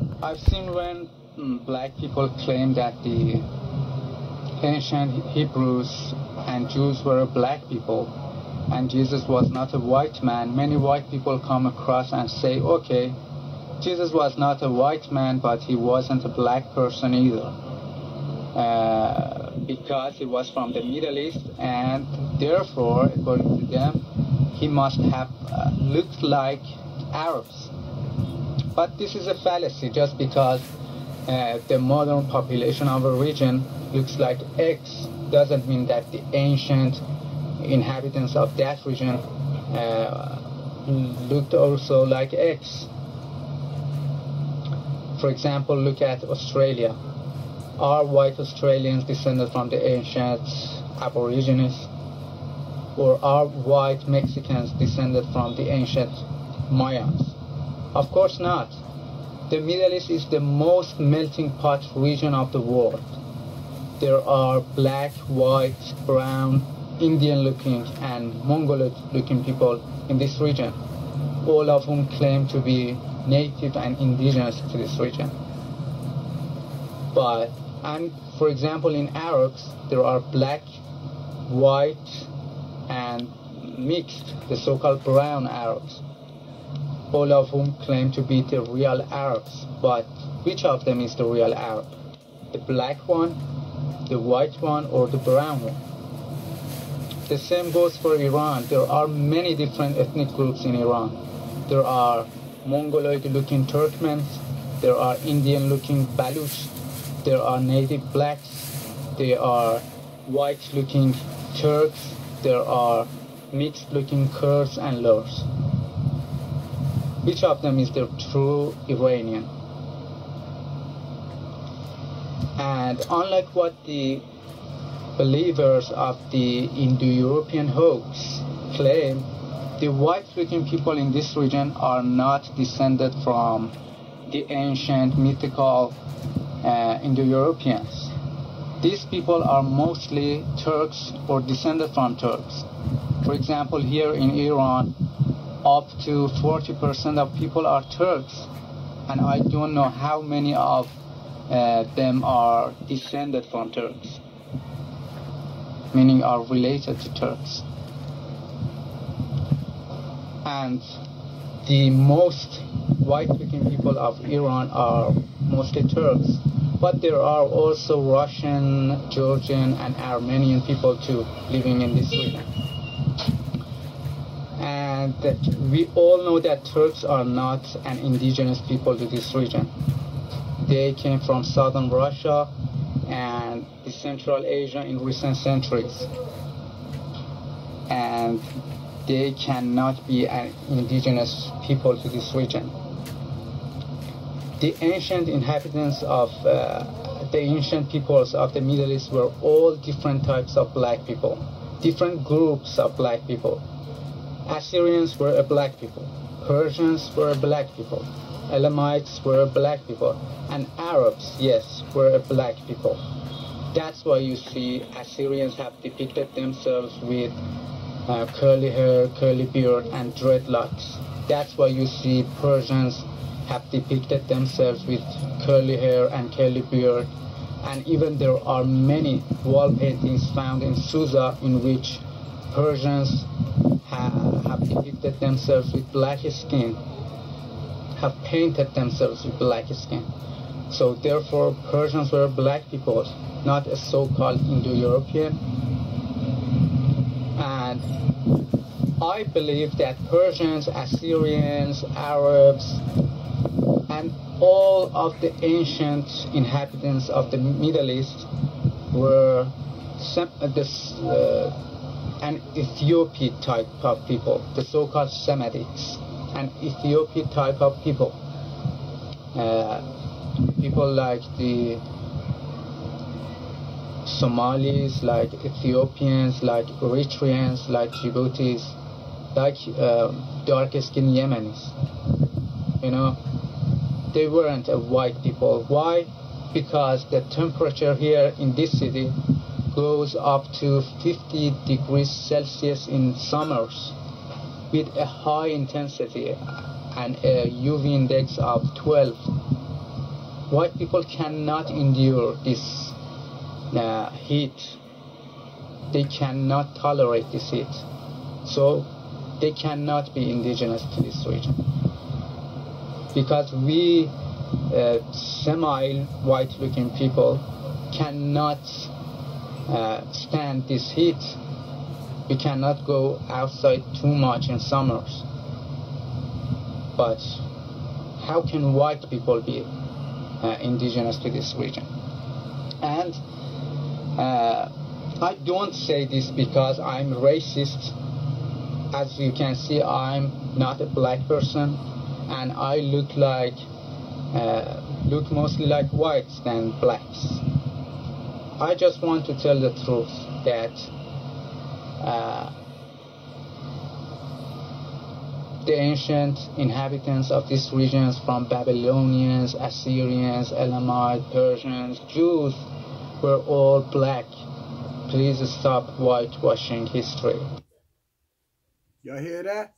I've seen when black people claim that the ancient Hebrews and Jews were black people and Jesus was not a white man. Many white people come across and say, okay, Jesus was not a white man, but he wasn't a black person either. Because he was from the Middle East, and therefore, according to them, he must have looked like Arabs. But this is a fallacy. Just because the modern population of a region looks like X doesn't mean that the ancient inhabitants of that region looked also like X. For example, look at Australia. Are white Australians descended from the ancient Aborigines? Or are white Mexicans descended from the ancient Mayans? Of course not. The Middle East is the most melting pot region of the world. There are black, white, brown, Indian-looking and Mongoloid-looking people in this region, all of whom claim to be native and indigenous to this region. And for example, in Arabs, there are black, white, and mixed, the so-called brown Arabs, all of whom claim to be the real Arabs. But which of them is the real Arab? The black one, the white one, or the brown one? The same goes for Iran. There are many different ethnic groups in Iran. There are Mongoloid-looking Turkmens, there are Indian-looking Baluch, there are native blacks, there are white-looking Turks, there are mixed-looking Kurds and Lurs. Which of them is the true Iranian? And unlike what the believers of the Indo-European hoax claim, the white-looking people in this region are not descended from the ancient mythical Indo-Europeans. These people are mostly Turks or descended from Turks. For example, here in Iran, up to 40% of people are Turks, and I don't know how many of them are descended from Turks, meaning are related to Turks. And the most white-looking people of Iran are mostly Turks, but there are also Russian, Georgian, and Armenian people too living in this region. And we all know that Turks are not an indigenous people to this region. They came from southern Russia and the Central Asia in recent centuries, and they cannot be an indigenous people to this region. The ancient inhabitants of the ancient peoples of the Middle East were all different types of black people, different groups of black people. Assyrians were a black people, Persians were a black people, Elamites were a black people, and Arabs, yes, were a black people. That's why you see Assyrians have depicted themselves with curly hair, curly beard, and dreadlocks. That's why you see Persians have depicted themselves with curly hair and curly beard. And even there are many wall paintings found in Susa in which Persians have depicted themselves with black skin, have painted themselves with black skin. So therefore, Persians were black people, not a so-called Indo-European. And I believe that Persians, Assyrians, Arabs, and all of the ancient inhabitants of the Middle East were an Ethiopian type of people, the so-called Semitics, an Ethiopian type of people. People like the Somalis, like Ethiopians, like Eritreans, like Djiboutis, like dark-skinned Yemenis. You know, they weren't a white people. Why? Because the temperature here in this city goes up to 50 degrees Celsius in summers with a high intensity and a UV index of 12. White people cannot endure this heat. They cannot tolerate this heat. So they cannot be indigenous to this region. Because we semi-white looking people cannot stand this heat. We cannot go outside too much in summers. But how can white people be indigenous to this region? And I don't say this because I'm racist. As you can see, I'm not a black person, and I look mostly like whites than blacks. I just want to tell the truth that the ancient inhabitants of these regions, from Babylonians, Assyrians, Elamites, Persians, Jews, were all black. Please stop whitewashing history. Y'all hear that?